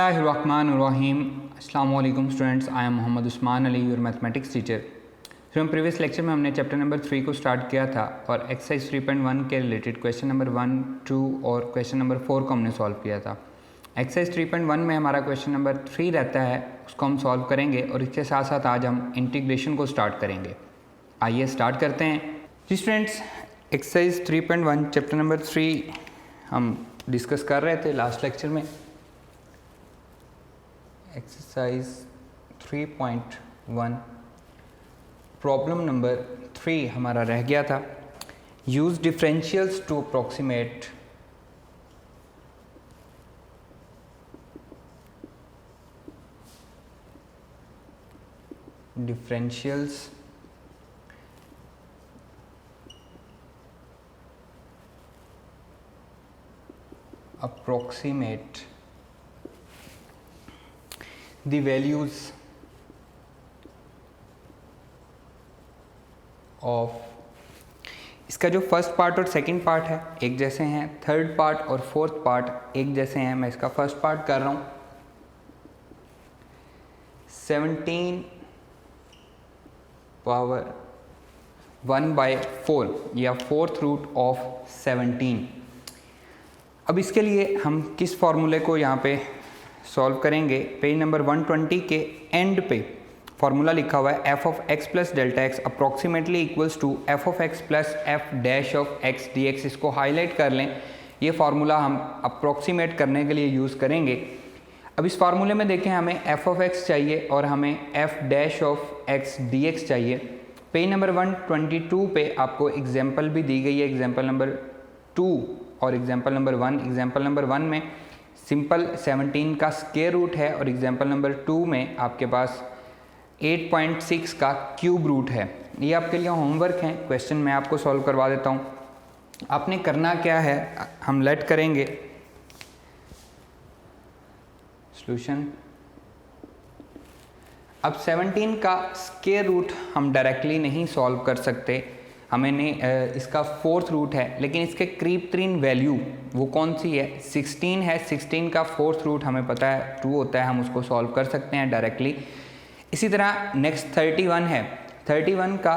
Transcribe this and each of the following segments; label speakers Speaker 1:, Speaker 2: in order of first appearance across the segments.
Speaker 1: बिस्मिल्लाहिर्रहमानिर्रहीम। अस्सलामु अलैकुम students, I am Mohammad Usman Ali, your mathematics teacher. फिर हम प्रीवियस लेक्चर में हमने चैप्टर नंबर 3 को स्टार्ट किया था और एक्सरसाइज 3.1 के रिलेटेड क्वेश्चन नंबर 1, 2 और क्वेश्चन नंबर 4 को हमने सॉल्व किया था। एक्सरसाइज 3.1 में हमारा क्वेश्चन नंबर 3 रहता है, उसको हम सॉल्व करेंगे और इसके साथ साथ आज हम इंटीग्रेशन को स्टार्ट करेंगे। आइए स्टार्ट करते हैं जी स्टूडेंट्स। एक्सरसाइज 3.1 चैप्टर नंबर 3 हम डिस्कस कर रहे थे लास्ट लेक्चर में। एक्सरसाइज 3.1 प्रॉब्लम नंबर 3 हमारा रह गया था। Use differentials to approximate differentials approximate the values of, इसका जो फर्स्ट पार्ट और सेकंड पार्ट है एक जैसे हैं, थर्ड पार्ट और फोर्थ पार्ट एक जैसे हैं। मैं इसका फर्स्ट पार्ट कर रहा हूँ 17 पावर 1/4 या फोर्थ रूट ऑफ 17। अब इसके लिए हम किस फॉर्मूले को यहाँ पे सॉल्व करेंगे। पेज नंबर 120 के एंड पे फॉर्मूला लिखा हुआ है f of x plus delta x approximately equals to f of x plus f dash of x dx। इसको हाईलाइट कर लें, ये फार्मूला हम अप्रॉक्सीमेट करने के लिए यूज़ करेंगे। अब इस फार्मूले में देखें, हमें f ऑफ x चाहिए और हमें f dash of x dx चाहिए। पेज नंबर 122 पे आपको एग्जाम्पल भी दी गई है, एग्जाम्पल नंबर 2 और एग्जाम्पल नंबर 1। एग्जाम्पल नंबर 1 में सिंपल 17 का स्क्वायर रूट है और एग्जाम्पल नंबर 2 में आपके पास 8.6 का क्यूब रूट है। ये आपके लिए होमवर्क है, क्वेश्चन मैं आपको सॉल्व करवा देता हूँ। आपने करना क्या है, हम लेट करेंगे सॉल्यूशन। अब 17 का स्क्वायर रूट हम डायरेक्टली नहीं सॉल्व कर सकते, हमें इसका फोर्थ रूट है, लेकिन इसके करीब तरीन वैल्यू वो कौन सी है, 16 है। 16 का फोर्थ रूट हमें पता है 2 होता है, हम उसको सॉल्व कर सकते हैं डायरेक्टली। इसी तरह नेक्स्ट 31 है। 31 का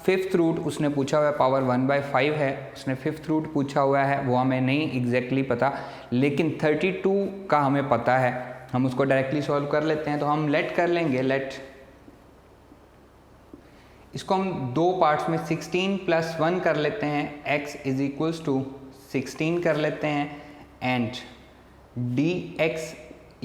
Speaker 1: फिफ्थ रूट उसने पूछा हुआ है, पावर 1/5 है, उसने फिफ्थ रूट पूछा हुआ है, वो हमें नहीं एग्जैक्टली पता, लेकिन 32 का हमें पता है, हम उसको डायरेक्टली सॉल्व कर लेते हैं। तो हम लेट कर लेंगे, लेट इसको हम दो पार्ट्स में 16 + 1 कर लेते हैं, x इज इक्वल्स टू 16 कर लेते हैं एंड dx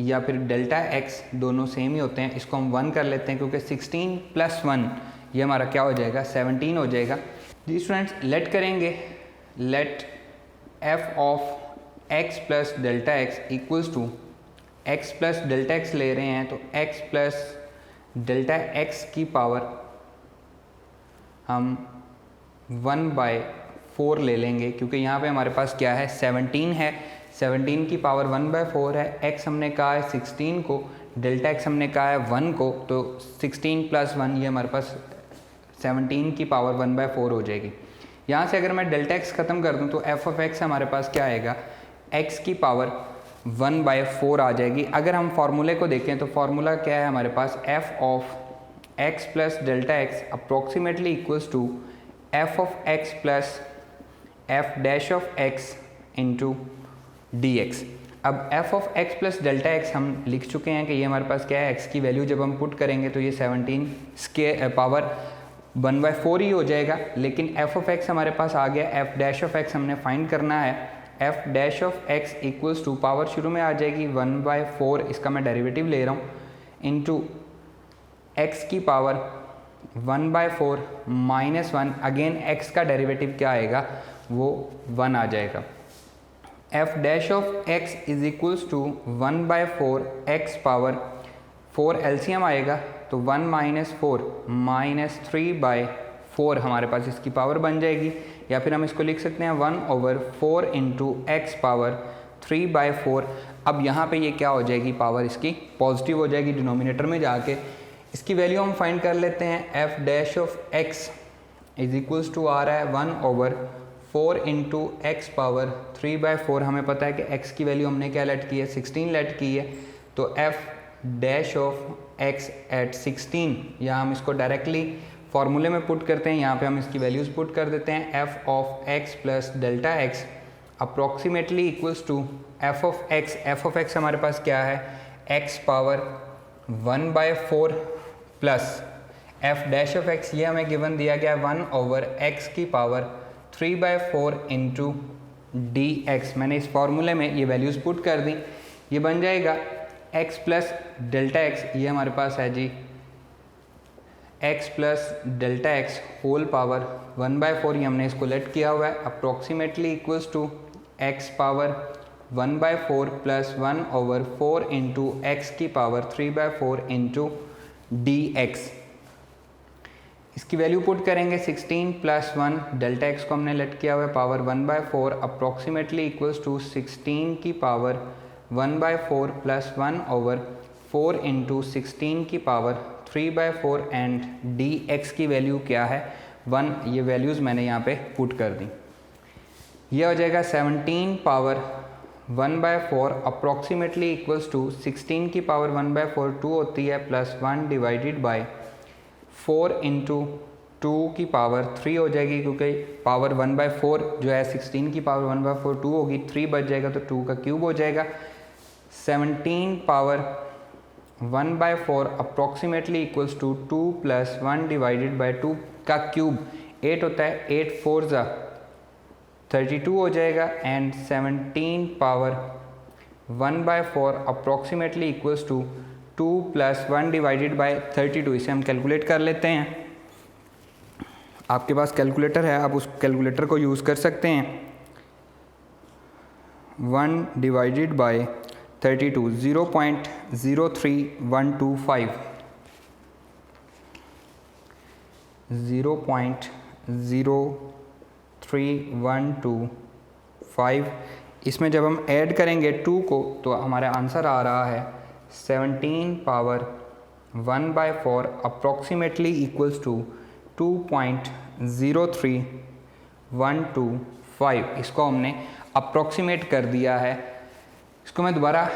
Speaker 1: या फिर डेल्टा x दोनों सेम ही होते हैं, इसको हम 1 कर लेते हैं क्योंकि 16 + 1 ये हमारा क्या हो जाएगा, 17 हो जाएगा। जी स्टूडेंट्स, लेट करेंगे, let f of x plus delta x equals to x plus delta x ले रहे हैं तो x प्लस डेल्टा x की पावर हम 1/4 ले लेंगे, क्योंकि यहाँ पे हमारे पास क्या है, 17 है, 17 की पावर 1/4 है। x हमने कहा है 16 को, डेल्टा x हमने कहा है 1 को, तो 16 + 1 ये हमारे पास 17 की पावर 1/4 हो जाएगी। यहाँ से अगर मैं डेल्टा x ख़त्म कर दूँ तो f ऑफ x हमारे पास क्या आएगा, x की पावर 1/4 आ जाएगी। अगर हम फार्मूले को देखें तो फार्मूला क्या है हमारे पास, f of x plus delta x approximately equals to f of x plus f dash of x into dx। अब f of x plus delta x हम लिख चुके हैं कि ये हमारे पास क्या है, x की वैल्यू जब हम पुट करेंगे तो ये 17 के पावर 1/4 ही हो जाएगा, लेकिन f ऑफ x हमारे पास आ गया, f डैश ऑफ x हमने फाइंड करना है। f dash of x equals to power शुरू में आ जाएगी 1/4, इसका मैं डेरिवेटिव ले रहा हूँ, इंटू x की पावर 1/4 माइनस 1, अगेन x का डेरिवेटिव क्या आएगा, वो 1 आ जाएगा। f dash of x is equals to 1/4 x power 4 LCM आएगा तो 1 - 4 -3/4 हमारे पास इसकी पावर बन जाएगी, या फिर हम इसको लिख सकते हैं 1/4 इंटू x पावर 3/4। अब यहाँ पे ये क्या हो जाएगी, पावर इसकी पॉजिटिव हो जाएगी डिनोमिनेटर में जाके। इसकी वैल्यू हम फाइंड कर लेते हैं, f dash of x is equals to आ रहा है 1/4 इंटू एक्स पावर 3/4। हमें पता है कि x की वैल्यू हमने क्या लेट की है, 16 लेट की है, तो f dash of x at 16, यहाँ हम इसको डायरेक्टली फॉर्मूले में पुट करते हैं, यहाँ पे हम इसकी वैल्यूज़ पुट कर देते हैं। F of x plus delta x approximately equals to f of x. F of x हमारे पास क्या है, x power 1/4 plus f dash of x, ये हमें गिवन दिया गया है 1/x की पावर 3/4 इंटू डी एक्स। मैंने इस फॉर्मूले में ये वैल्यूज़ पुट कर दी, ये बन जाएगा x प्लस डेल्टा एक्स, ये हमारे पास है जी x plus delta x whole power 1/4, ये हमने इसको लेट किया हुआ है, approximately equals to x power 1/4 plus 1/4 into x की पावर 3/4 इंटू डी एक्स। इसकी वैल्यू पुट करेंगे 16 प्लस 1, डेल्टा एक्स को हमने लेट किया हुआ है पावर 1/4, अप्रॉक्सीमेटली इक्वल्स टू 16 की पावर 1/4 प्लस 1/4 इंटू 16 की पावर 3/4 एंड डी एक्स की वैल्यू क्या है 1। ये वैल्यूज़ मैंने यहाँ पे पुट कर दी। ये हो जाएगा 17 पावर 1/4 अप्रॉक्सीमेटली इक्वल्स टू 16 की पावर 1/4 2 होती है प्लस 1 डिवाइडेड बाय 4 इंटू 2 की पावर 3 हो जाएगी, क्योंकि पावर 1/4 जो है 16 की पावर 1/4 2 होगी, 3 बच जाएगा तो 2 का क्यूब हो जाएगा। 17 power 1/4 approximately equals to 2 plus 1 divided by 2 का क्यूब 8 होता है, 8 4 ज़ा 32 हो जाएगा and 17 power 1/4 approximately equals to 2 plus 1 divided by 32। इसे हम कैलकुलेट कर लेते हैं। आपके पास कैलकुलेटर है, आप उस कैलकुलेटर को यूज़ कर सकते हैं। 1 डिवाइडेड बाय 32 0.03125 0.03125। इसमें जब हम ऐड करेंगे 2 को तो हमारा आंसर आ रहा है 17 पावर 1/4 अप्रॉक्सीमेटली इक्वल्स टू 2.03125। इसको हमने अप्रॉक्सीमेट कर दिया है। इसको मैं दोबारा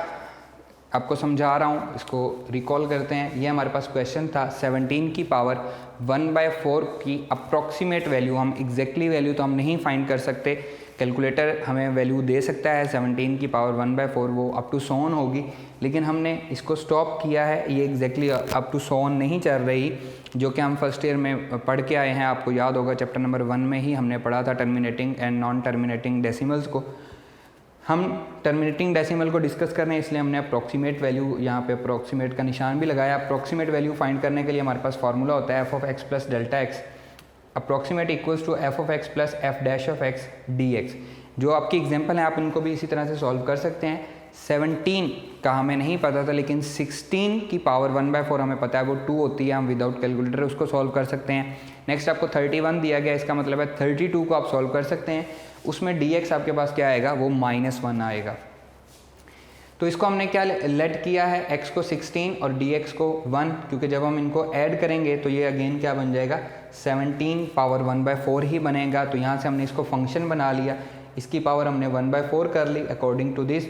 Speaker 1: आपको समझा रहा हूँ, इसको रिकॉल करते हैं। ये हमारे पास क्वेश्चन था 17 की पावर 1/4 की अप्रॉक्सीमेट वैल्यू, हम एग्जैक्टली वैल्यू तो हम नहीं फाइंड कर सकते, कैलकुलेटर हमें वैल्यू दे सकता है 17 की पावर 1/4, वो अप टू 100 होगी, लेकिन हमने इसको स्टॉप किया है, ये एग्जैक्टली अप टू 100 नहीं चल रही, जो कि हम फर्स्ट ईयर में पढ़ के आए हैं। आपको याद होगा चैप्टर नंबर 1 में ही हमने पढ़ा था terminating and non terminating decimals को। हम टर्मिनेटिंग डेसिमल को डिस्कस कर रहे हैं, इसलिए हमने अप्रॉक्सीमेट वैल्यू यहाँ पे अप्रॉक्सीमेट का निशान भी लगाया। अप्रॉक्सीमेट वैल्यू फाइंड करने के लिए हमारे पास फार्मूला होता है f of x plus delta x approximate equals to f of x plus f dash of x d x. जो आपकी एग्जाम्पल है आप इनको भी इसी तरह से सॉल्व कर सकते हैं। 17 का हमें नहीं पता था, लेकिन 16 की पावर 1/4 हमें पता है, वो 2 होती है, हम विदाउट कैलकुलेटर उसको सॉल्व कर सकते हैं। नेक्स्ट आपको 31 दिया गया, इसका मतलब है 32 को आप सॉल्व कर सकते हैं। उसमें dx आपके पास क्या आएगा, वो -1 आएगा। तो इसको हमने क्या लेट किया है, x को 16 और dx को 1, क्योंकि जब हम इनको ऐड करेंगे तो ये अगेन क्या बन जाएगा 17 पावर 1/4 ही बनेगा। तो यहाँ से हमने इसको फंक्शन बना लिया, इसकी पावर हमने 1/4 कर ली। According to this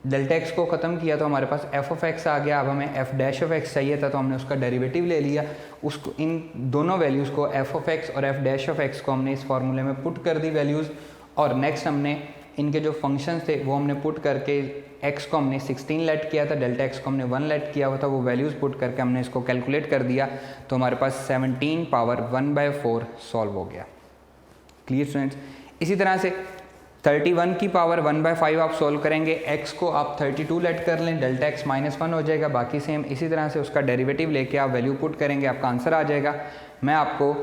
Speaker 1: delta X को ख़त्म किया तो हमारे पास एफ ऑफ एक्स आ गया। अब हमें एफ डैश ऑफ एक्स चाहिए था, तो हमने उसका डेरिवेटिव ले लिया। उसको इन दोनों वैल्यूज़ को एफ ऑफ एक्स और एफ डैश ऑफ एक्स को हमने इस फार्मूले में पुट कर दी वैल्यूज़, और नेक्स्ट हमने इनके जो फंक्शंस थे वो हमने पुट करके x को हमने 16 लेट किया था, डेल्टा x को हमने 1 लेट किया हुआ था, वो वैल्यूज़ पुट करके हमने इसको कैलकुलेट कर दिया। तो हमारे पास 17 पावर 1/4 सॉल्व हो गया। Clear students? इसी तरह से 31 की पावर 1/5 आप सॉल्व करेंगे, x को आप 32 लेट कर लें, डेल्टा x -1 हो जाएगा, बाकी सेम इसी तरह से उसका डेरिवेटिव लेके आप वैल्यू पुट करेंगे, आपका आंसर आ जाएगा। मैं आपको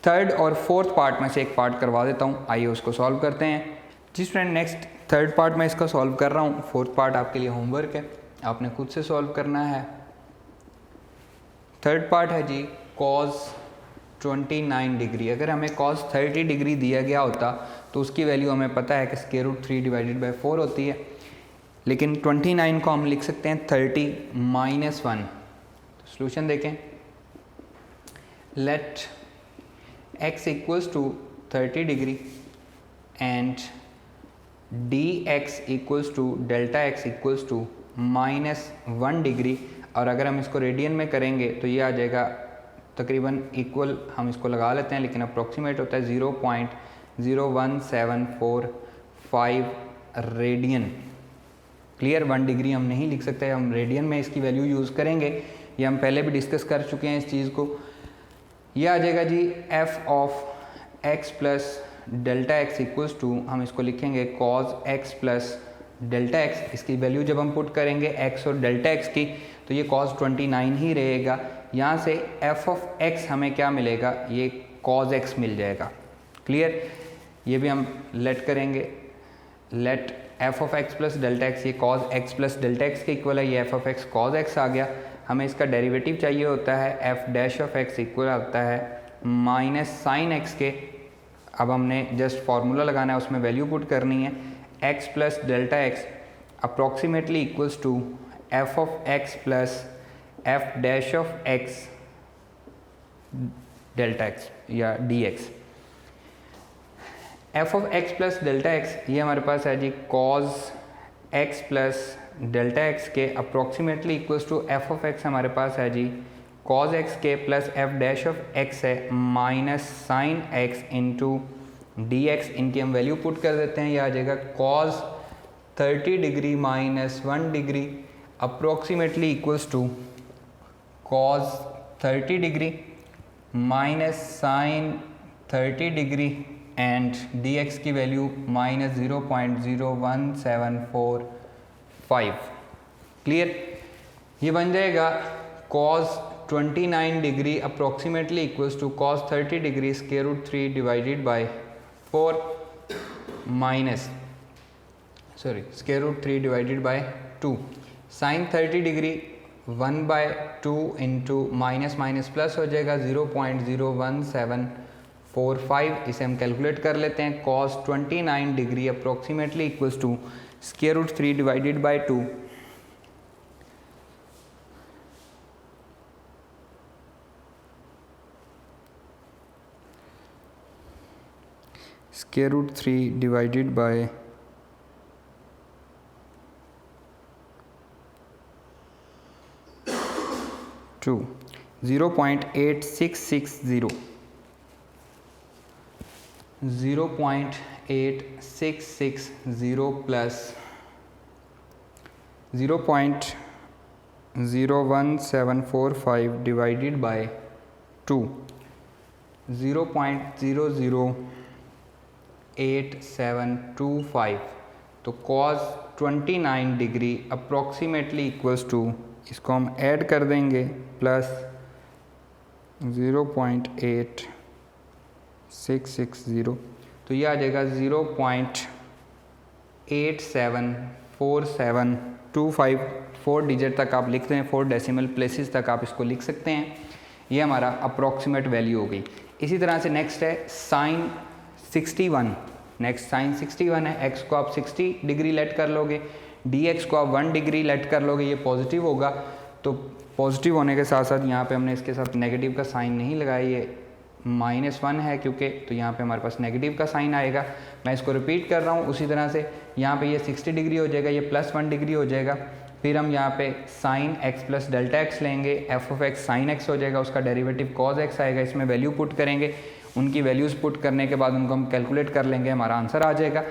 Speaker 1: थर्ड और फोर्थ पार्ट में से एक पार्ट करवा देता हूँ, आइए उसको सॉल्व करते हैं। जी स्टूडेंट, नेक्स्ट थर्ड पार्ट में इसका सॉल्व कर रहा हूँ, फोर्थ पार्ट आपके लिए होमवर्क है, आपने खुद से सॉल्व करना है। थर्ड पार्ट है जी cos 29 डिग्री। अगर हमें cos 30 डिग्री दिया गया होता तो उसकी वैल्यू हमें पता है कि √3 डिवाइडेड बाई 4 होती है, लेकिन 29 को हम लिख सकते हैं 30 -1। तो सोल्यूशन देखें, let x equals to 30 degree and dx equals to delta x equals to -1 degree, और अगर हम इसको रेडियन में करेंगे तो ये आ जाएगा तकरीबन इक्वल, हम इसको लगा लेते हैं लेकिन अप्रॉक्सीमेट होता है 0.01745 रेडियन। क्लियर, 1 डिग्री हम नहीं लिख सकते, हम रेडियन में इसकी वैल्यू यूज़ करेंगे, ये हम पहले भी डिस्कस कर चुके हैं इस चीज़ को। ये आ जाएगा जी f of x plus delta x equals to, हम इसको लिखेंगे cos x plus delta x. इसकी वैल्यू जब हम पुट करेंगे x और डेल्टा x की तो ये cos 29 ही रहेगा। यहाँ से f ऑफ x हमें क्या मिलेगा, ये cos x मिल जाएगा। क्लियर, ये भी हम लेट करेंगे, let f of x plus delta x, ये cos x plus delta x के इक्वल है, ये f of x cos x आ गया। हमें इसका डेरिवेटिव चाहिए होता है f dash of x equal होता है माइनस साइन x के। अब हमने जस्ट फार्मूला लगाना है, उसमें वैल्यू पुट करनी है, x plus delta x approximately equals to f of x plus f dash of x delta x या dx। f of x plus delta x ये हमारे पास है जी cos x plus delta x के approximately equals to f of x हमारे पास है जी cos x के plus f dash of x है minus sine x into dx। इनकी हम वैल्यू पुट कर देते हैं, यह आ जाएगा cos 30 degree minus 1 degree approximately equals to cos 30 degree minus sine 30 degree and dx की वैल्यू माइनस 0.01745। क्लियर, ये बन जाएगा cos 29 degree approximately equals to cos 30 degree square root 3 divided by 4 minus square root 3 divided by 2। Sine 30 degree 1/2 into minus minus plus हो जाएगा 0.01745। इसे हम calculate कर लेते हैं। cos 29 degree approximately equals to square root 3 divided by 2 square root 3 divided by 2 0.8660 plus 0.01745 divided by 2 0.008725। तो cos 29 degree approximately equals to, इसको हम ऐड कर देंगे, प्लस 0.8660, तो ये आ जाएगा 0.874725। 4 डिजिट तक आप लिखते हैं, 4 डेसिमल प्लेसेस तक आप इसको लिख सकते हैं। ये हमारा अप्रॉक्सीमेट वैल्यू हो गई। इसी तरह से नेक्स्ट है साइन 61। नेक्स्ट साइन 61 है, x को आप 60 डिग्री लेट कर लोगे, dx को आप 1 डिग्री लेट कर लोगे, ये पॉजिटिव होगा। तो पॉजिटिव होने के साथ साथ यहाँ पे हमने इसके साथ नेगेटिव का साइन नहीं लगाया, ये -1 है क्योंकि, तो यहाँ पे हमारे पास नेगेटिव का साइन आएगा। मैं इसको रिपीट कर रहा हूँ। उसी तरह से यहाँ पे ये 60 डिग्री हो जाएगा, ये +1 डिग्री हो जाएगा। फिर हम यहाँ पे sine x plus delta x लेंगे, f of x sine x हो जाएगा, उसका डेरिवेटिव cos x आएगा। इसमें वैल्यू पुट करेंगे, उनकी वैल्यूज़ पुट करने के बाद उनको हम कैलकुलेट कर लेंगे, हमारा आंसर आ जाएगा।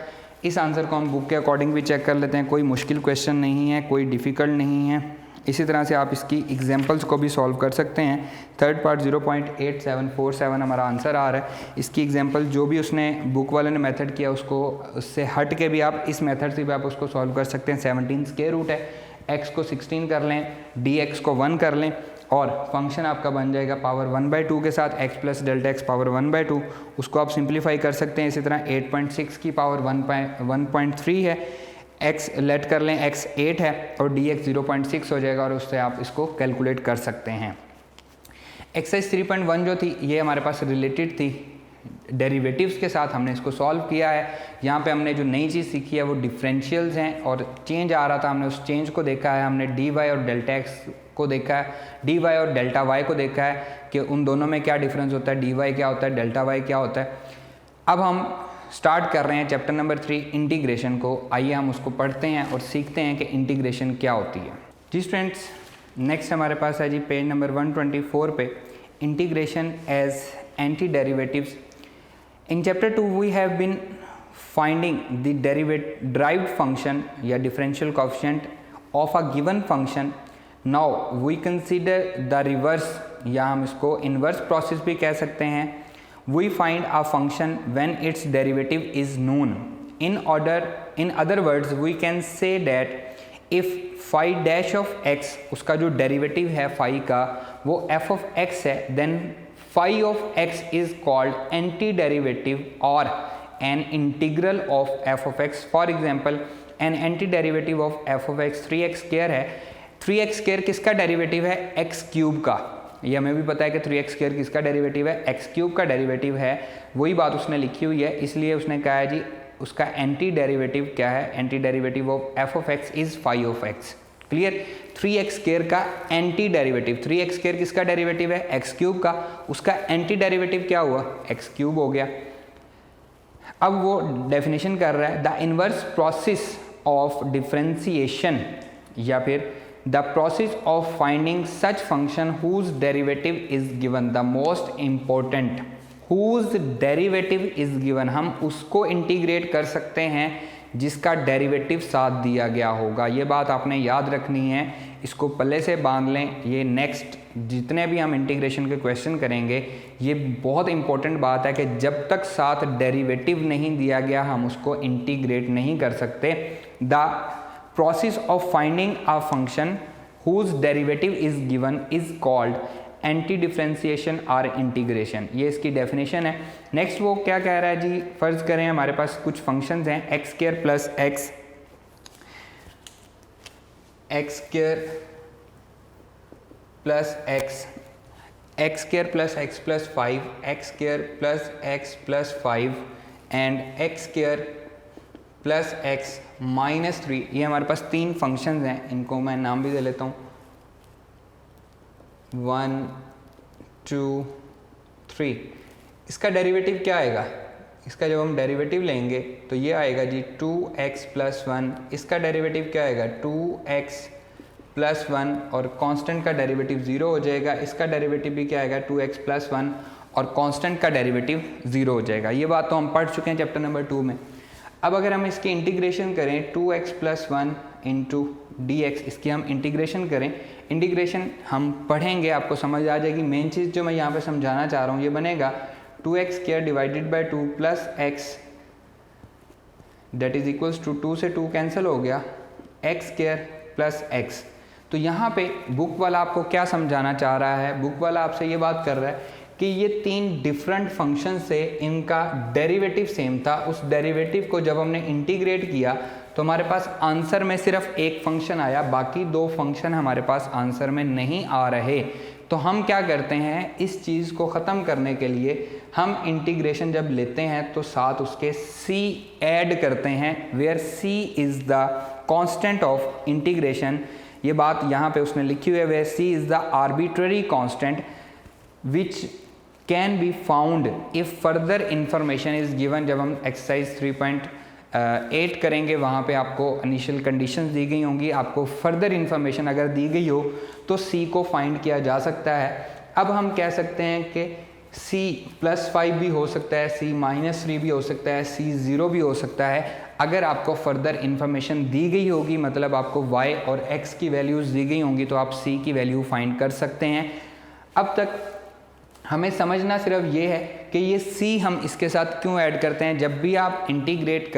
Speaker 1: इस आंसर को हम बुक के अकॉर्डिंग भी चेक कर लेते हैं, कोई मुश्किल क्वेश्चन नहीं है, कोई डिफ़िकल्ट नहीं है। इसी तरह से आप इसकी एग्जांपल्स को भी सॉल्व कर सकते हैं। थर्ड पार्ट 0.8747 हमारा आंसर आ रहा है। इसकी एग्जांपल जो भी उसने बुक वाले ने मेथड किया, उसको उससे हट के भी आप इस मेथड से भी आप उसको सॉल्व कर सकते हैं। 17 स्क्वायर रूट है, x को 16 कर लें, dx को 1 कर लें, और फंक्शन आपका बन जाएगा पावर 1/2 के साथ x plus delta x power 1/2। उसको आप सिंप्लीफाई कर सकते हैं। इसी तरह 8.6 की पावर 1.3 है, x लेट कर लें, x 8 है और dx 0.6 हो जाएगा, और उससे आप इसको कैलकुलेट कर सकते हैं। एक्सरसाइज 3.1 जो थी ये हमारे पास रिलेटेड थी डेरिवेटिव्स के साथ, हमने इसको सॉल्व किया है। यहाँ पे हमने जो नई चीज़ सीखी है वो डिफरेंशियल्स हैं, और चेंज आ रहा था, हमने उस चेंज को देखा है। हमने dy और डेल्टा x को देखा है, dy और डेल्टा y को देखा है कि उन दोनों में क्या डिफरेंस होता है, dy क्या होता है, डेल्टा y क्या होता है। अब हम स्टार्ट कर रहे हैं चैप्टर नंबर 3 इंटीग्रेशन को। आइए हम उसको पढ़ते हैं और सीखते हैं कि इंटीग्रेशन क्या होती है। जी स्टूडेंट्स, नेक्स्ट हमारे पास है जी पेज नंबर 124 पे integration as anti derivatives. In chapter 2 we have been finding the derived function या differential coefficient of a given function. Now we consider the reverse, या हम इसको इन्वर्स प्रोसेस भी कह सकते हैं। We find a function when its derivative is known. In other words, we can say that if phi dash of x, उसका जो derivative है phi का वो f of x है, then phi of x is called antiderivative or an integral of f of x. For example, an antiderivative of f of x 3x square है। 3x square किसका derivative है? x cube का। ये हमें भी पता है कि 3x स्क्वायर किसका डेरिवेटिव है? x क्यूब का डेरिवेटिव है। वही बात उसने लिखी हुई है, इसलिए उसने कहा है जी उसका एंटी डेरिवेटिव क्या है? Anti derivative of f of x is phi of x। Clear? 3x square का एंटी डेरिवेटिव, 3x स्क्वायर किसका डेरिवेटिव है? x क्यूब का, उसका एंटी डेरिवेटिव क्या हुआ? x क्यूब हो गया। अब वो डेफिनेशन कर रहा है the inverse process of differentiation, या फिर the process of finding such function whose derivative is given। the most important, whose derivative is given, हम उसको इंटीग्रेट कर सकते हैं जिसका डेरिवेटिव साथ दिया गया होगा। ये बात आपने याद रखनी है, इसको पल्ले से बांध लें। ये नेक्स्ट जितने भी हम इंटीग्रेशन के क्वेश्चन करेंगे, ये बहुत इंपॉर्टेंट बात है कि जब तक साथ डेरिवेटिव नहीं दिया गया हम उसको इंटीग्रेट नहीं कर सकते। The process of finding a function whose derivative is given is called anti-differentiation or integration। ये इसकी डेफिनेशन है। नेक्स्ट वो क्या कह रहा है जी, फर्ज करें हमारे पास कुछ फंक्शंस हैं x square plus x square plus x square plus x plus 5, x square plus x plus 5 and x square plus x minus 3। ये हमारे पास तीन फंक्शंस हैं, इनको मैं नाम भी दे लेता हूँ 1 2 3। इसका डेरिवेटिव क्या आएगा? इसका जब हम डेरिवेटिव लेंगे तो ये आएगा जी 2x प्लस 1। इसका डेरिवेटिव क्या आएगा? 2x प्लस 1 और कांस्टेंट का डेरिवेटिव 0 हो जाएगा। इसका डेरिवेटिव भी क्या आएगा? 2x प्लस 1 और कांस्टेंट का डेरिवेटिव 0 हो जाएगा। ये बात तो हम पढ़ चुके हैं चैप्टर नंबर 2 में। अब अगर हम इसकी इंटीग्रेशन करें 2x प्लस 1 इंटू dx, इसकी हम इंटीग्रेशन करें, इंटीग्रेशन हम पढ़ेंगे आपको समझ आ जाएगी। मेन चीज़ जो मैं यहाँ पे समझाना चाह रहा हूँ ये बनेगा 2x square divided by 2 plus x that is equals to 2 से 2 कैंसिल हो गया, x स्क्वायर प्लस x। तो यहाँ पे बुक वाला आपको क्या समझाना चाह रहा है? बुक वाला आपसे ये बात कर रहा है कि ये तीन डिफरेंट फंक्शन से इनका डेरिवेटिव सेम था। उस डेरिवेटिव को जब हमने इंटीग्रेट किया तो हमारे पास आंसर में सिर्फ एक फंक्शन आया, बाकी दो फंक्शन हमारे पास आंसर में नहीं आ रहे। तो हम क्या करते हैं, इस चीज़ को ख़त्म करने के लिए हम इंटीग्रेशन जब लेते हैं तो साथ उसके c ऐड करते हैं, where c is the constant of integration. ये बात यहाँ पे उसने लिखी हुई है, where c is the arbitrary constant which can be found if further information is given. जब हम एक्सरसाइज 3.8 करेंगे वहाँ पे आपको इनिशियल कंडीशंस दी गई होंगी, आपको फर्दर इंफॉर्मेशन अगर दी गई हो तो c को फाइंड किया जा सकता है। अब हम कह सकते हैं कि c प्लस 5 भी हो सकता है, c माइनस 3 भी हो सकता है, c 0 भी हो सकता है। अगर आपको फर्दर इंफॉर्मेशन दी गई होगी, मतलब आपको y और x की वैल्यूज़ दी गई होंगी, तो आप c की वैल्यू फाइंड कर सकते हैं। अब तक हमें समझना सिर्फ ये है कि ये c हम इसके साथ क्यों ऐड करते हैं। जब भी आप इंटीग्रेट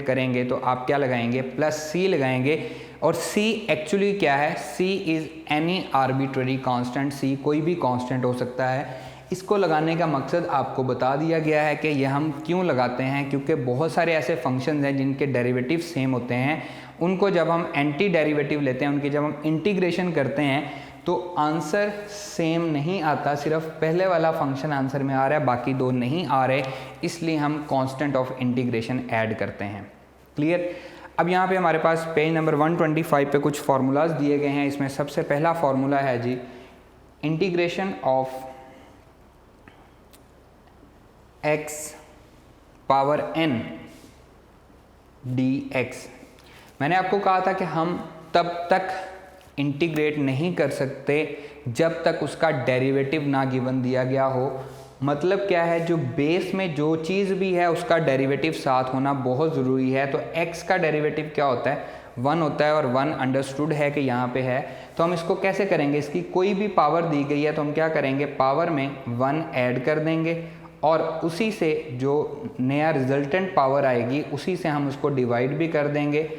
Speaker 1: करेंगे तो आप क्या लगाएंगे? प्लस c लगाएंगे। और c एक्चुअली क्या है? c is any arbitrary constant, c कोई भी कांस्टेंट हो सकता है। इसको लगाने का मकसद आपको बता दिया गया है कि ये हम क्यों लगाते हैं, क्योंकि बहुत सारे ऐसे फंक्शंस हैं जिनके डेरिवेटिव सेम होते हैं। उनको जब हम एंटी डेरिवेटिव लेते हैं, उनकी जब हम इंटीग्रेशन करते हैं तो आंसर सेम नहीं आता, सिर्फ पहले वाला फंक्शन आंसर में आ रहा है, बाकी दो नहीं आ रहे, इसलिए हम कांस्टेंट ऑफ इंटीग्रेशन ऐड करते हैं। क्लियर? अब यहाँ पे हमारे पास पेज नंबर 125 पे कुछ फार्मूलाज दिए गए हैं। इसमें सबसे पहला फार्मूला है जी integration of x power n dx। मैंने आपको कहा था कि हम तब तक इंटीग्रेट नहीं कर सकते जब तक उसका डेरिवेटिव ना गिवन दिया गया हो। मतलब क्या है, जो बेस में जो चीज़ भी है उसका डेरिवेटिव साथ होना बहुत ज़रूरी है। तो x का डेरिवेटिव क्या होता है, 1 होता है, और 1 अंडरस्टूड है कि यहाँ पे है। तो हम इसको कैसे करेंगे, इसकी कोई भी पावर दी गई है तो हम क्या करेंगे, पावर में 1 ऐड कर देंगे और उसी से जो नया रिजल्टेंट पावर आएगी उसी से हम उसको डिवाइड भी कर देंगे,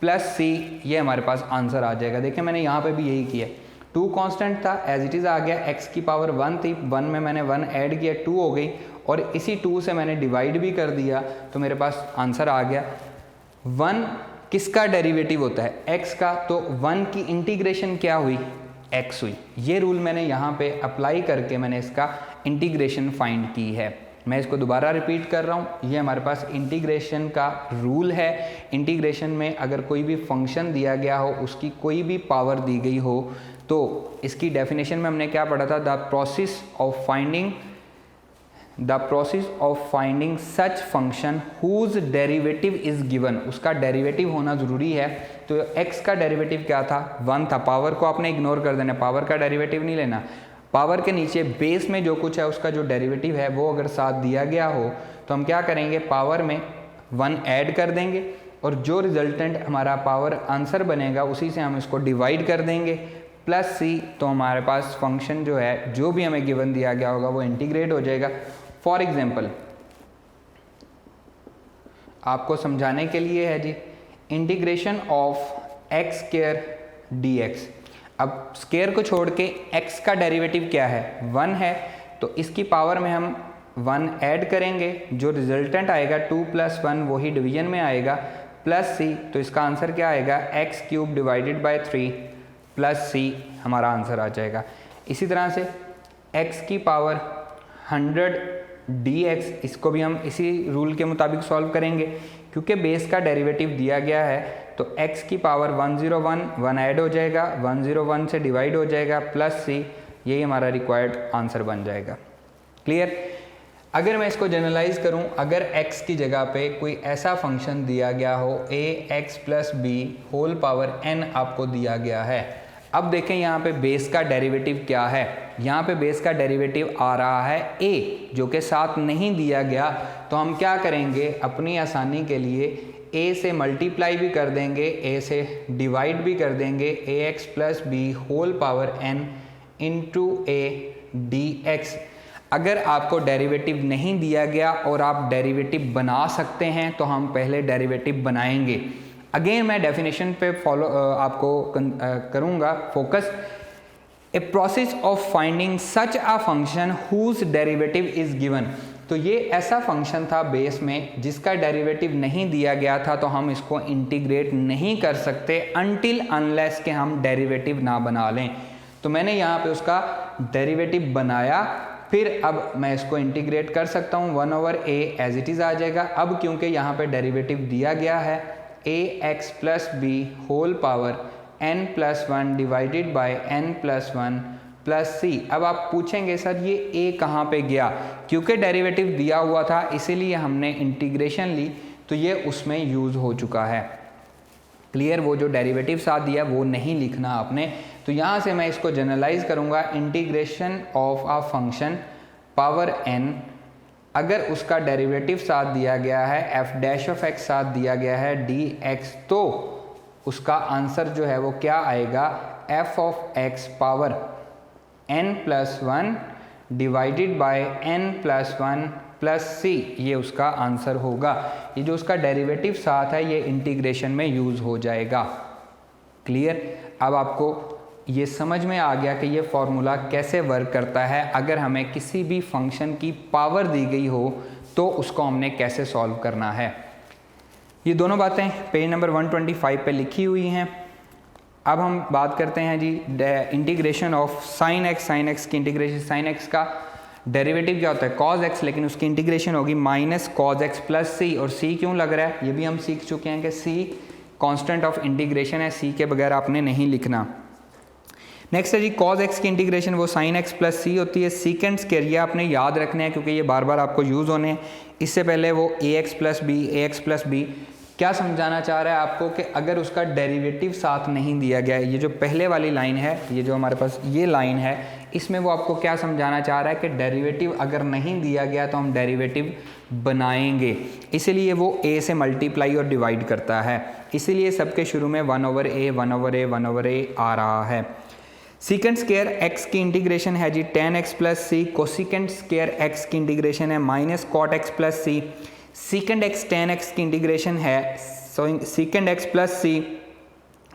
Speaker 1: प्लस c, ये हमारे पास आंसर आ जाएगा। देखिए मैंने यहाँ पे भी यही किया, 2 कांस्टेंट था, एज इट इज़ आ गया, x की पावर 1 थी, 1 में मैंने 1 ऐड किया, 2 हो गई, और इसी 2 से मैंने डिवाइड भी कर दिया तो मेरे पास आंसर आ गया। 1 किसका डेरिवेटिव होता है, x का, तो 1 की इंटीग्रेशन क्या हुई, x हुई। ये रूल मैंने यहाँ पे अप्लाई करके मैंने इसका इंटीग्रेशन फाइंड की है। मैं इसको दोबारा रिपीट कर रहा हूँ, ये हमारे पास इंटीग्रेशन का रूल है। इंटीग्रेशन में अगर कोई भी फंक्शन दिया गया हो, उसकी कोई भी पावर दी गई हो, तो इसकी डेफिनेशन में हमने क्या पढ़ा था, the process of finding such function whose derivative is given. उसका डेरिवेटिव होना ज़रूरी है। तो x का डेरिवेटिव क्या था, 1 था। पावर को आपने इग्नोर कर देना, पावर का डेरिवेटिव नहीं लेना। पावर के नीचे बेस में जो कुछ है उसका जो डेरिवेटिव है वो अगर साथ दिया गया हो तो हम क्या करेंगे, पावर में 1 ऐड कर देंगे और जो रिजल्टेंट हमारा पावर आंसर बनेगा उसी से हम इसको डिवाइड कर देंगे, प्लस c। तो हमारे पास फंक्शन जो है, जो भी हमें गिवन दिया गया होगा वो इंटीग्रेट हो जाएगा। फॉर एग्जाम्पल आपको समझाने के लिए है जी, integration of x square dx। अब स्क्वायर को छोड़ के x का डेरिवेटिव क्या है, 1 है, तो इसकी पावर में हम 1 ऐड करेंगे, जो रिजल्टेंट आएगा 2 + 1 वही डिवीजन में आएगा, प्लस c। तो इसका आंसर क्या आएगा, x³ divided by 3 plus c हमारा आंसर आ जाएगा। इसी तरह से x की पावर 100 dx, इसको भी हम इसी रूल के मुताबिक सॉल्व करेंगे, क्योंकि बेस का डेरिवेटिव दिया गया है। तो x की पावर 101, 1 ऐड हो जाएगा, 101 से डिवाइड हो जाएगा, प्लस c, यही हमारा रिक्वायर्ड आंसर बन जाएगा। क्लियर। अगर मैं इसको जनरलाइज करूं, अगर x की जगह पे कोई ऐसा फंक्शन दिया गया हो, ax + b whole power n आपको दिया गया है। अब देखें यहाँ पे बेस का डेरिवेटिव क्या है, यहाँ पे बेस का डेरिवेटिव आ रहा है a, जो कि साथ नहीं दिया गया। तो हम क्या करेंगे, अपनी आसानी के लिए a से मल्टीप्लाई भी कर देंगे, a से डिवाइड भी कर देंगे, ax + b whole power n into a dx। अगर आपको डेरिवेटिव नहीं दिया गया और आप डेरिवेटिव बना सकते हैं तो हम पहले डेरिवेटिव बनाएंगे। अगेन मैं डेफिनेशन पे फॉलो आपको करूँगा focus. A process of finding such a function whose derivative is given. तो ये ऐसा फंक्शन था बेस में जिसका डेरिवेटिव नहीं दिया गया था, तो हम इसको इंटीग्रेट नहीं कर सकते अनटिल अनलेस के हम डेरिवेटिव ना बना लें। तो मैंने यहाँ पे उसका डेरिवेटिव बनाया, फिर अब मैं इसको इंटीग्रेट कर सकता हूँ, 1/a एज इट इज़ आ जाएगा। अब क्योंकि यहाँ पे डेरिवेटिव दिया गया है ax + b whole power n + 1 divided by n + 1 plus c। अब आप पूछेंगे सर ये a कहाँ पे गया, क्योंकि डेरिवेटिव दिया हुआ था इसीलिए हमने इंटीग्रेशन ली, तो ये उसमें यूज़ हो चुका है। क्लियर। वो जो डेरिवेटिव साथ दिया वो नहीं लिखना आपने। तो यहाँ से मैं इसको जनरलाइज करूँगा, integration of a function power n, अगर उसका डेरिवेटिव साथ दिया गया है f' साथ दिया गया है dx, तो उसका आंसर जो है वो क्या आएगा, f(x) power n + 1 divided by n + 1 plus c, ये उसका आंसर होगा। ये जो उसका डेरिवेटिव साथ है ये इंटीग्रेशन में यूज़ हो जाएगा। क्लियर। अब आपको ये समझ में आ गया कि ये फॉर्मूला कैसे वर्क करता है। अगर हमें किसी भी फंक्शन की पावर दी गई हो तो उसको हमने कैसे सॉल्व करना है। ये दोनों बातें पेज नंबर 125 पे लिखी हुई हैं। अब हम बात करते हैं जी इंटीग्रेशन ऑफ साइन एक्स की इंटीग्रेशन। साइन एक्स का डेरिवेटिव क्या होता है, cos x, लेकिन उसकी इंटीग्रेशन होगी -cos x + c। और c क्यों लग रहा है, ये भी हम सीख चुके हैं कि c कांस्टेंट ऑफ इंटीग्रेशन है, c के बगैर आपने नहीं लिखना। नेक्स्ट है जी cos x की इंटीग्रेशन, वो sin x प्लस सी होती है। सीकेंड स्क्वायर ये आपने याद रखना है क्योंकि ये बार बार आपको यूज़ होने हैं। इससे पहले वो ax प्लस बी क्या समझाना चाह रहा है आपको कि अगर उसका डेरिवेटिव साथ नहीं दिया गया है, ये जो पहले वाली लाइन है, ये जो हमारे पास ये लाइन है, इसमें वो आपको क्या समझाना चाह रहा है कि डेरिवेटिव अगर नहीं दिया गया तो हम डेरिवेटिव बनाएंगे, इसीलिए वो a से मल्टीप्लाई और डिवाइड करता है, इसीलिए सबके शुरू में 1/a आ रहा है। सीकेंड स्क्वायर x की इंटीग्रेशन है जी tan x प्लस सी, कोसिकेंड स्क्वायर x की इंटीग्रेशन है minus cot x plus C, secant x tan x की इंटीग्रेशन है सीकेंड x प्लस सी,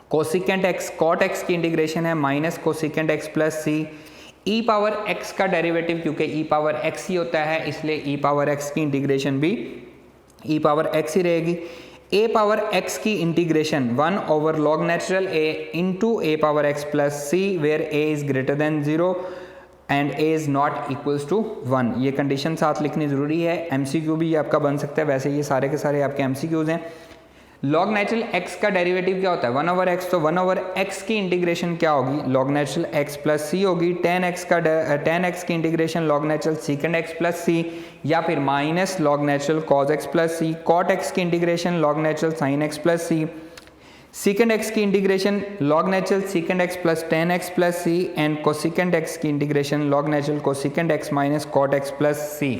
Speaker 1: कोसिकेंड x कॉट x की इंटीग्रेशन है माइनस कोसिकेंड x प्लस सी। e power x का derivative क्योंकि e power x ही होता है इसलिए e पावर x की इंटीग्रेशन भी e पावर x ही रहेगी। a पावर x की integration 1/log natural a into a power x plus c where a is greater than 0 and a is not equals to 1। ये condition साथ लिखनी ज़रूरी है, MCQ भी ये आपका बन सकता है, वैसे ये सारे के सारे आपके MCQs हैं। log नेचुरल x का डेरिवेटिव क्या होता है 1/x, तो 1/x की इंटीग्रेशन क्या होगी log natural x plus C होगी। tan x की integration log natural secant x plus C या फिर minus log natural cos x plus C. cot x की integration log natural sin x plus C. Secant x की integration log natural secant x plus tan x plus C and cosecant x की integration log natural cosecant x minus cot x plus C.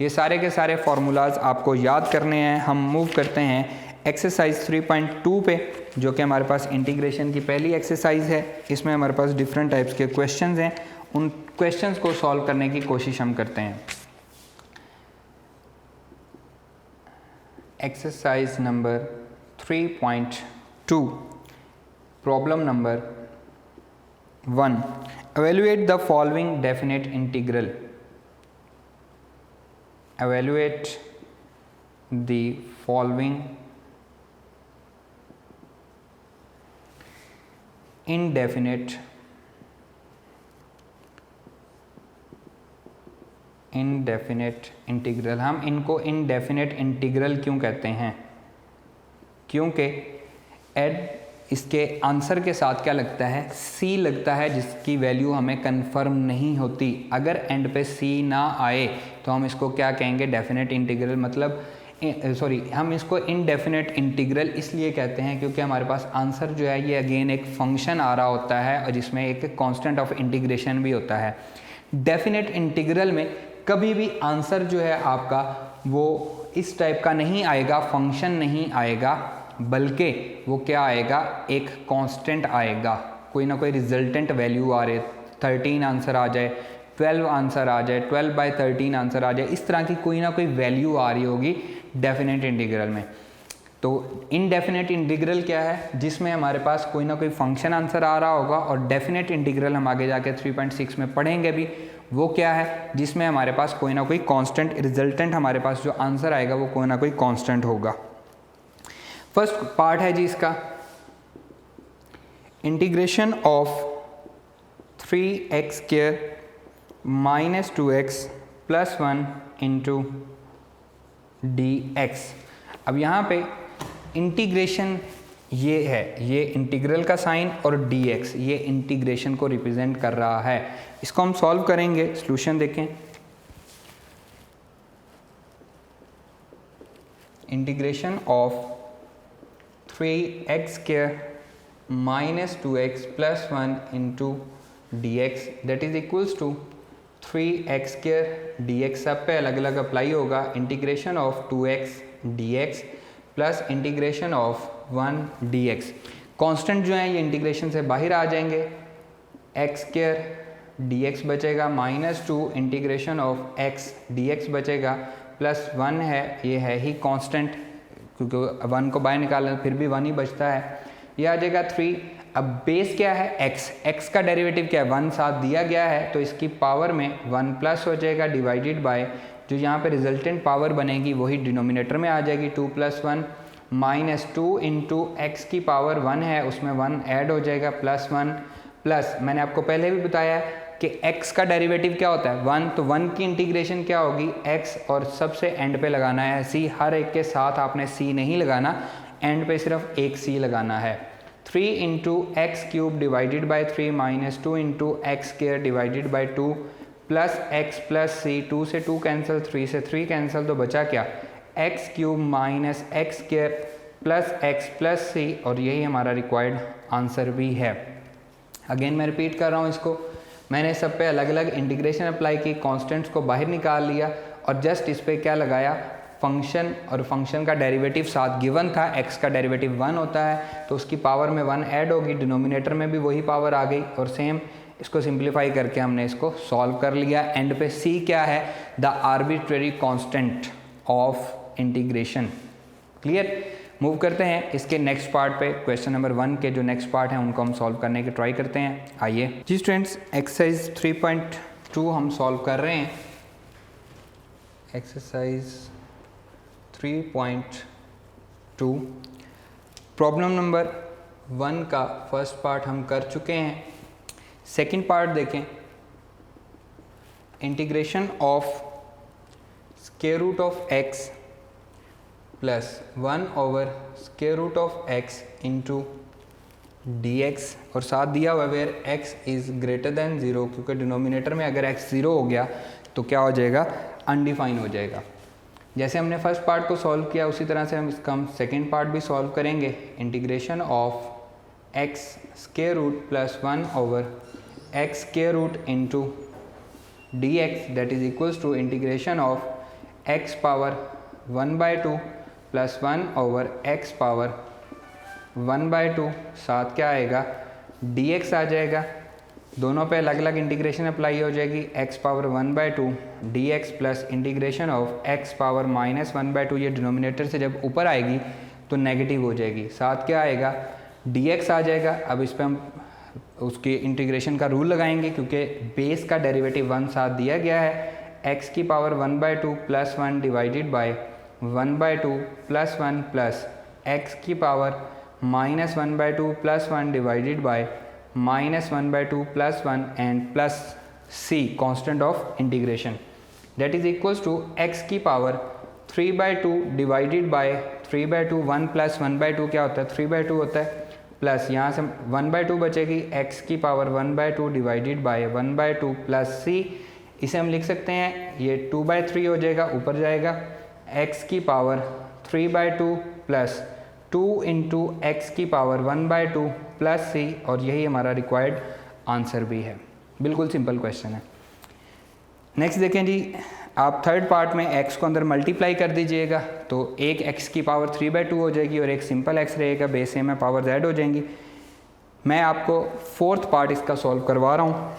Speaker 1: ये सारे के सारे formulas आपको याद करने हैं। हम मूव करते हैं एक्सरसाइज 3.2 पे, जो कि हमारे पास इंटीग्रेशन की पहली एक्सरसाइज है। इसमें हमारे पास डिफरेंट टाइप्स के क्वेश्चंस हैं, उन क्वेश्चंस को सॉल्व करने की कोशिश हम करते हैं। Exercise number 3.2, problem number 1, evaluate the following definite integral. Evaluate the following indefinite integral. हम इनको इनडेफिनेट इंटीग्रल क्यों कहते हैं? क्योंकि एड इसके आंसर के साथ क्या लगता है, सी लगता है, जिसकी वैल्यू हमें कंफर्म नहीं होती। अगर एंड पे सी ना आए तो हम इसको क्या कहेंगे, डेफिनेट इंटीग्रल। मतलब हम इसको इनडेफिनेट इंटीग्रल इसलिए कहते हैं क्योंकि हमारे पास आंसर जो है ये अगेन एक फंक्शन आ रहा होता है और जिसमें एक कांस्टेंट ऑफ इंटीग्रेशन भी होता है। डेफिनेट इंटीग्रल में कभी भी आंसर जो है आपका वो इस टाइप का नहीं आएगा, फंक्शन नहीं आएगा, बल्कि वो क्या आएगा, एक कांस्टेंट आएगा। कोई ना कोई रिजल्टेंट वैल्यू आ रहे, 13 आंसर आ जाए, 12 आंसर आ जाए, 12/13 आंसर आ जाए, इस तरह की कोई ना कोई वैल्यू आ रही होगी डेफिनेट इंटीग्रल में। तो इनडेफिनेट इंटीग्रल क्या है, जिसमें हमारे पास कोई ना कोई फंक्शन आंसर आ रहा होगा। और डेफिनेट इंटीग्रल हम आगे जाके 3.6 में पढ़ेंगे भी, वो क्या है, जिसमें हमारे पास कोई ना कोई कांस्टेंट रिजल्टेंट, हमारे पास जो आंसर आएगा वो कोई ना कोई कांस्टेंट होगा। फर्स्ट पार्ट है जी इसका, integration of 3x² minus 2x plus 1 into dx। अब यहाँ पे इंटीग्रेशन ये है, ये इंटीग्रल का साइन, और dx ये इंटीग्रेशन को रिप्रेजेंट कर रहा है। इसको हम सॉल्व करेंगे। सॉल्यूशन देखें, integration of 3x² minus 2x plus 1 into dx that is equals to 3x² dx, सब पे अलग अलग अप्लाई होगा। Integration of 2x dx plus integration of 1 dx। Constant जो है ये इंटीग्रेशन से बाहर आ जाएंगे, x² dx बचेगा, minus 2 integration of x dx बचेगा, प्लस 1 है, ये है ही कांस्टेंट, क्योंकि 1 को बाहर निकालना फिर भी 1 ही बचता है, ये आ जाएगा 3। अब बेस क्या है, x का डेरिवेटिव क्या है, 1 साथ दिया गया है, तो इसकी पावर में 1 प्लस हो जाएगा, डिवाइडेड बाय जो यहाँ पे रिजल्टेंट पावर बनेगी वही डिनोमिनेटर में आ जाएगी, 2 + 1 माइनस 2 इंटू एक्स की पावर 1 है, उसमें 1 ऐड हो जाएगा, प्लस 1 प्लस, मैंने आपको पहले भी बताया कि x का डेरिवेटिव क्या होता है 1, तो 1 की इंटीग्रेशन क्या होगी x, और सबसे एंड पे लगाना है c। हर एक के साथ आपने c नहीं लगाना, एंड पे सिर्फ एक c लगाना है। 3 into X cube divided by 3 minus 2 into X square divided by 2 plus X plus C, 2 से 2 कैंसिल, 3 से 3 कैंसिल, तो बचा क्या, X cube minus X square plus X plus C, और यही हमारा रिक्वायर्ड आंसर भी है। अगेन मैं रिपीट कर रहा हूँ इसको, मैंने सब पे अलग अलग इंटीग्रेशन अप्लाई की, कांस्टेंट्स को बाहर निकाल लिया और जस्ट इस पे क्या लगाया, फंक्शन, और फंक्शन का डेरिवेटिव साथ गिवन था, x का डेरिवेटिव 1 होता है तो उसकी पावर में 1 ऐड होगी, डिनोमिनेटर में भी वही पावर आ गई, और सेम इसको सिंप्लीफाई करके हमने इसको सॉल्व कर लिया। एंड पे c क्या है, the arbitrary constant of integration. Clear. Move करते हैं इसके नेक्स्ट पार्ट पे, क्वेश्चन नंबर 1 के जो नेक्स्ट पार्ट हैं उनको हम सॉल्व करने की ट्राई करते हैं। आइए जी स्टूडेंट्स, एक्सरसाइज 3.2 हम सॉल्व कर रहे हैं। एक्सरसाइज 3.2 प्रॉब्लम नंबर 1 का फर्स्ट पार्ट हम कर चुके हैं। सेकंड पार्ट देखें, integration of square root of x plus 1 over square root of x into D x, और साथ दिया हुआ where x is greater than 0, क्योंकि डिनोमिनेटर में अगर एक्स 0 हो गया तो क्या हो जाएगा, अनडिफाइन हो जाएगा। जैसे हमने फर्स्ट पार्ट को सॉल्व किया उसी तरह से हम इसका सेकेंड पार्ट भी सॉल्व करेंगे। Integration of x square root plus 1 over x square root into D x, that is equals to integration of x power 1/2 plus 1 over x power 1/2, साथ क्या आएगा, डी एक्स आ जाएगा। दोनों पे अलग अलग इंटीग्रेशन अप्लाई हो जाएगी, x power 1/2 dx plus integration of x power minus 1/2, ये डिनोमिनेटर से जब ऊपर आएगी तो नेगेटिव हो जाएगी, साथ क्या आएगा, dx आ जाएगा। अब इस पर हम उसकी इंटीग्रेशन का रूल लगाएंगे, क्योंकि बेस का डेरिवेटिव 1 साथ दिया गया है। x की power 1/2 plus 1 divided by 1/2 plus 1 plus x की power minus 1/2 plus 1 divided by minus 1/2 plus 1 and plus c constant of integration, that is equals to x की पावर 3/2 डिवाइडेड बाय 3/2, 1 प्लस 1/2 क्या होता है, 3/2 होता है, प्लस यहाँ से 1/2 बचेगी, x की power 1/2 divided by 1/2 plus c, इसे हम लिख सकते हैं, ये 2/3 हो जाएगा, ऊपर जाएगा, x की पावर 3/2 प्लस 2 इंटू एक्स की पावर 1/2 प्लस सी, और यही हमारा रिक्वायर्ड आंसर भी है। बिल्कुल सिंपल क्वेश्चन है। नेक्स्ट देखें जी, आप थर्ड पार्ट में x को अंदर मल्टीप्लाई कर दीजिएगा तो एक x की पावर 3/2 हो जाएगी और एक सिंपल x रहेगा, बेस सेम है, पावर z हो जाएंगी। मैं आपको फोर्थ पार्ट इसका सॉल्व करवा रहा हूँ,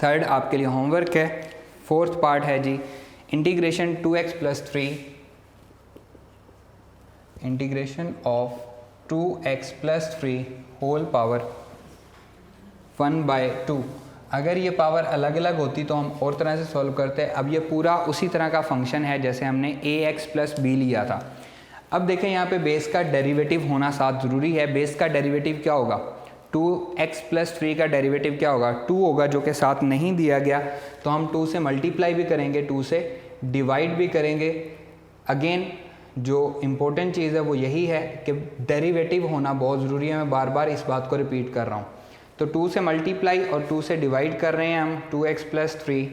Speaker 1: थर्ड आपके लिए होमवर्क है। फोर्थ पार्ट है जी, integration 2x plus 3 integration of 2x plus 3 whole power 1/2। अगर ये पावर अलग अलग होती तो हम और तरह से सॉल्व करते। अब ये पूरा उसी तरह का फंक्शन है जैसे हमने ax प्लस b लिया था। अब देखें यहाँ पे बेस का डेरिवेटिव होना साथ ज़रूरी है। बेस का डेरिवेटिव क्या होगा, 2x प्लस 3 का डेरिवेटिव क्या होगा, 2 होगा, जो कि साथ नहीं दिया गया, तो हम 2 से मल्टीप्लाई भी करेंगे, 2 से डिवाइड भी करेंगे। अगेन जो इम्पोर्टेंट चीज़ है वो यही है कि डेरिवेटिव होना बहुत ज़रूरी है। मैं बार बार इस बात को रिपीट कर रहा हूँ। तो 2 से मल्टीप्लाई और 2 से डिवाइड कर रहे हैं हम, 2x प्लस 3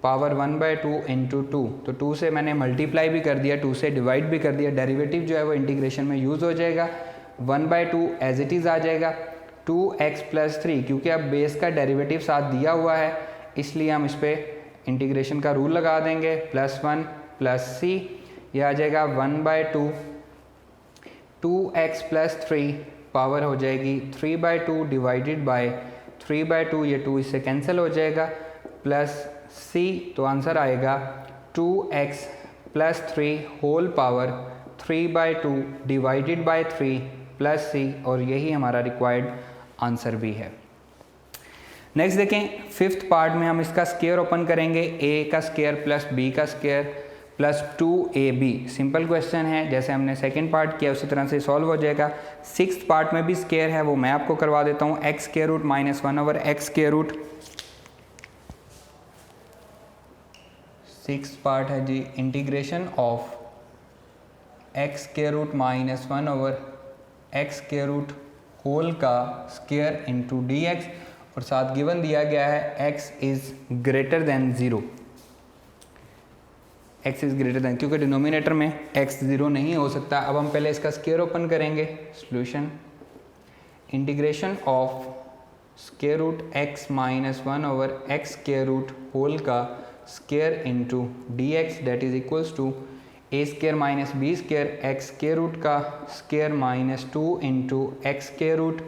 Speaker 1: पावर 1/2 इंटू 2, तो 2 से मैंने मल्टीप्लाई भी कर दिया, 2 से डिवाइड भी कर दिया। डेरिवेटिव जो है वो इंटीग्रेशन में यूज़ हो जाएगा, 1/2 एज इट इज़ आ जाएगा। 2x प्लस 3, क्योंकि अब बेस का डेरिवेटिव साथ दिया हुआ है इसलिए हम इस पर इंटीग्रेशन का रूल लगा देंगे, +1 प्लस c, यह आ जाएगा 1/2 2x प्लस 3 पावर हो जाएगी 3/2 डिवाइडेड बाय 3/2, ये 2 इससे कैंसिल हो जाएगा, प्लस c, तो आंसर आएगा 2x plus 3 whole power 3/2 divided by 3 plus c, और यही हमारा रिक्वायर्ड आंसर भी है। नेक्स्ट देखें, फिफ्थ पार्ट में हम इसका स्क्वायर ओपन करेंगे, a का स्क्वायर प्लस b का square plus 2ab। Simple question है, जैसे हमने सेकंड पार्ट किया उसी तरह से सॉल्व हो जाएगा। सिक्स्थ पार्ट में भी स्क्वायर है, वो मैं आपको करवा देता हूँ। x square root minus 1 over x square root. Sixth part है जी, integration of x square root minus 1 over x square root whole का स्क्वायर इंटू डी एक्स, और साथ गिवन दिया गया है x is greater than 0, x is greater than, क्योंकि denominator में x 0 नहीं हो सकता। अब हम पहले इसका स्क्वायर ओपन करेंगे। Solution integration of square root x minus 1 over x square root whole का square into D x that is equals to A square minus B square X square root का square minus 2 into X square root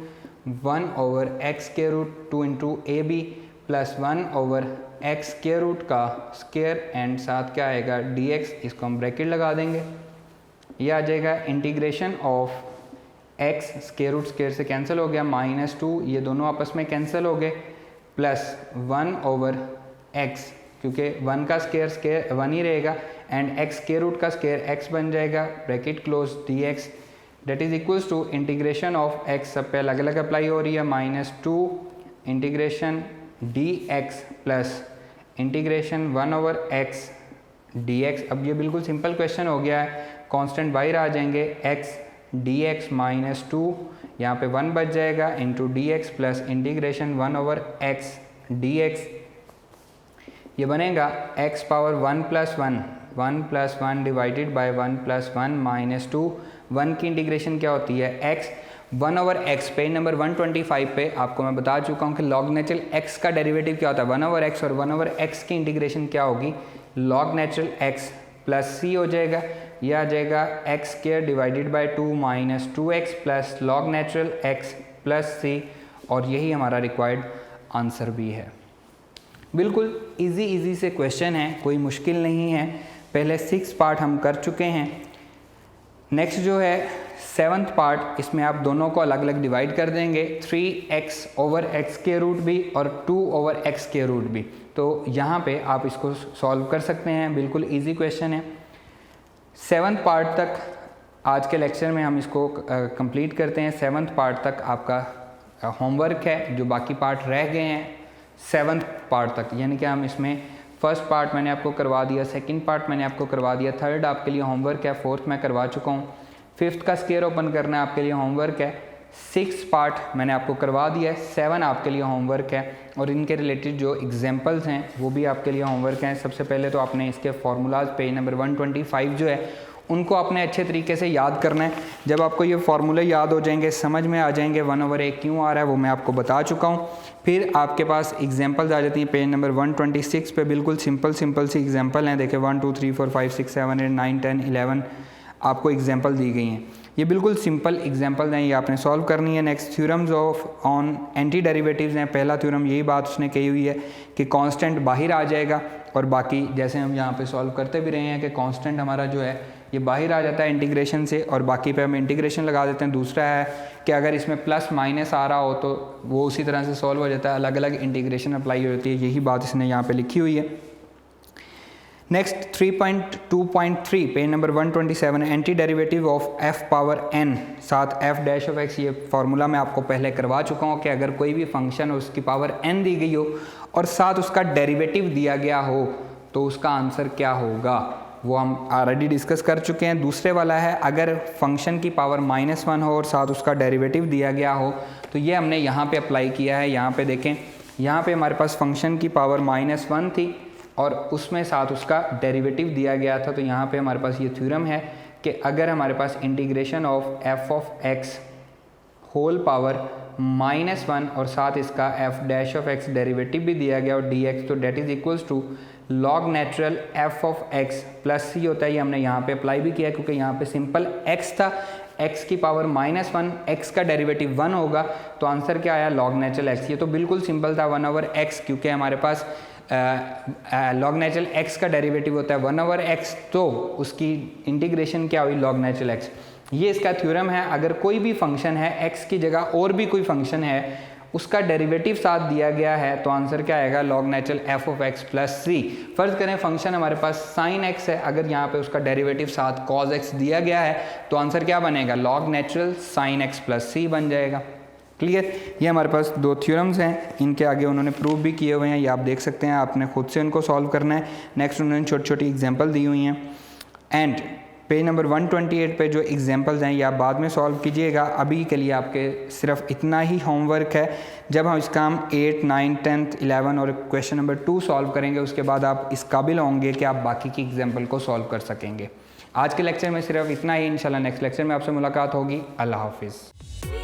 Speaker 1: 1 over x square root 2 into A B plus 1 over x square root का square and साथ क्या आएगा D x, इसको हम bracket लगा देंगे। ये आ जाएगा integration of x, square root square से कैंसिल हो गया, -2 ये दोनों आपस में कैंसिल हो गए, प्लस 1 ओवर एक्स, क्योंकि 1 का स्क्वायर स्क्वायर 1 ही रहेगा, एंड एक्स स्क्वायर रूट का स्क्वायर एक्स बन जाएगा, bracket close d x that is equals to integration of x, सब पे अलग अलग अप्लाई हो रही है, -2 integration d x plus integration 1 over x d x. अब ये बिल्कुल सिंपल क्वेश्चन हो गया है, कांस्टेंट बाहर आ जाएंगे, एक्स डी एक्स -2 यहाँ पे 1 बच जाएगा into D x plus integration 1 over x d x, ये बनेगा x power 1 plus 1 divided bye 1 plus 1 -2, 1 की इंटीग्रेशन क्या होती है x, 1 over x, page number 125 पे आपको मैं बता चुका हूँ कि लॉग नेचुरल x का डेरिवेटिव क्या होता है 1 ओवर x, और 1 ओवर x की इंटीग्रेशन क्या होगी log natural x plus c हो जाएगा, यह आ जाएगा x square divided by 2 minus 2x plus log natural x plus c, और यही हमारा रिक्वायर्ड आंसर भी है। बिल्कुल इजी से क्वेश्चन है, कोई मुश्किल नहीं है। पहले 6 पार्ट हम कर चुके हैं। नेक्स्ट जो है 7th पार्ट, इसमें आप दोनों को अलग अलग डिवाइड कर देंगे, 3x ओवर एक्स के रूट भी और 2 ओवर एक्स के रूट भी। तो यहाँ पे आप इसको सॉल्व कर सकते हैं, बिल्कुल इजी क्वेश्चन है। 7th पार्ट तक आज के लेक्चर में हम इसको कंप्लीट करते हैं। 7th पार्ट तक आपका होमवर्क है, जो बाकी पार्ट रह गए हैं 7th पार्ट तक, यानी कि हम इसमें फर्स्ट पार्ट मैंने आपको करवा दिया, सेकंड पार्ट मैंने आपको करवा दिया, थर्ड आपके लिए होमवर्क है, फोर्थ मैं करवा चुका हूँ, 5th का स्क्वायर ओपन करना आपके लिए होमवर्क है, 6 पार्ट मैंने आपको करवा दिया है, 7 आपके लिए होमवर्क है, और इनके रिलेटेड जो एग्जांपल्स हैं वो भी आपके लिए होमवर्क हैं। सबसे पहले तो आपने इसके फार्मूलाज पेज नंबर 125 जो है उनको आपने अच्छे तरीके से याद करना है। जब आपको ये फार्मूले याद हो जाएंगे, समझ में आ जाएंगे 1 ओवर a क्यों आ रहा है, वो मैं आपको बता चुका हूँ। फिर आपके पास एग्जांपल्स आ जाती हैं पेज नंबर 126 पे, बिल्कुल सिंपल सी एग्जांपल हैं। देखिए 1 2 3 4 5 6 7 8 9 10 11 आपको एग्जांपल दी गई हैं। ये बिल्कुल सिंपल एग्जांपल हैं, ये आपने सॉल्व करनी है। Next theorems of on anti derivatives हैं। पहला थ्योरम यही बात उसने कही हुई है कि कांस्टेंट बाहर आ जाएगा, और बाकी जैसे हम यहाँ पे सॉल्व करते भी रहे हैं कि कांस्टेंट हमारा जो है ये बाहर आ जाता है इंटीग्रेशन से, और बाकी पे हम इंटीग्रेशन लगा देते हैं। दूसरा है कि अगर इसमें प्लस माइनस आ रहा हो तो वो उसी तरह से सॉल्व हो जाता है, अलग अलग इंटीग्रेशन अप्लाई होती है। यही बात इसने यहाँ पे लिखी हुई है। Next 3.2.3 page number 127, anti derivative of f power n साथ f डैश ऑफ x, ये फार्मूला मैं आपको पहले करवा चुका हूँ कि अगर कोई भी फंक्शन हो उसकी पावर n दी गई हो और साथ उसका डेरिवेटिव दिया गया हो तो उसका आंसर क्या होगा, वो हम ऑलरेडी डिस्कस कर चुके हैं। दूसरे वाला है अगर फंक्शन की पावर -1 हो और साथ उसका डेरिवेटिव दिया गया हो, तो ये हमने यहाँ पे अप्लाई किया है। यहाँ पे देखें, यहाँ पे हमारे पास फंक्शन की पावर -1 थी और उसमें साथ उसका डेरिवेटिव दिया गया था। तो यहाँ पे हमारे पास ये थ्योरम है कि अगर हमारे पास integration of f of x whole power -1 और साथ इसका f dash of x derivative भी दिया गया और dx, तो that is equals to log natural f of x plus c होता है। ये हमने यहाँ पे अप्लाई भी किया क्योंकि यहाँ पे सिंपल x था, x की पावर -1, x का डेरिवेटिव 1 होगा, तो आंसर क्या आया लॉग नेचुरल x। ये तो बिल्कुल सिंपल था 1 ओवर x, क्योंकि हमारे पास लॉग नेचुरल x का डेरिवेटिव होता है 1 ओवर x, तो उसकी इंटीग्रेशन क्या हुई लॉग नेचुरल x। ये इसका थ्योरम है। अगर कोई भी फंक्शन है x की जगह और भी कोई फंक्शन है, उसका डेरिवेटिव साथ दिया गया है, तो आंसर क्या आएगा log natural f of x plus c। फर्ज करें फंक्शन हमारे पास साइन x है, अगर यहाँ पे उसका डेरिवेटिव साथ कॉज x दिया गया है, तो आंसर क्या बनेगा log natural sine x plus c बन जाएगा। क्लियर। ये हमारे पास 2 थ्योरम्स हैं, इनके आगे उन्होंने प्रूव भी किए हुए हैं, ये आप देख सकते हैं, आपने खुद से उनको सॉल्व करना है। नेक्स्ट उन्होंने छोटी छोटी एग्जांपल दी हुई हैं। एंड पेज नंबर 128 पे जो एग्जांपल्स हैं ये आप बाद में सॉल्व कीजिएगा। अभी के लिए आपके सिर्फ इतना ही होमवर्क है। जब हम इसका हम 8, 9, 10th, 11 और क्वेश्चन नंबर 2 सॉल्व करेंगे उसके बाद आप इस काबिल होंगे कि आप बाकी की एग्जाम्पल को सॉल्व कर सकेंगे। आज के लेक्चर में सिर्फ इतना ही। इंशाल्लाह नेक्स्ट लेक्चर में आपसे मुलाकात होगी। अल्लाह हाफिज़।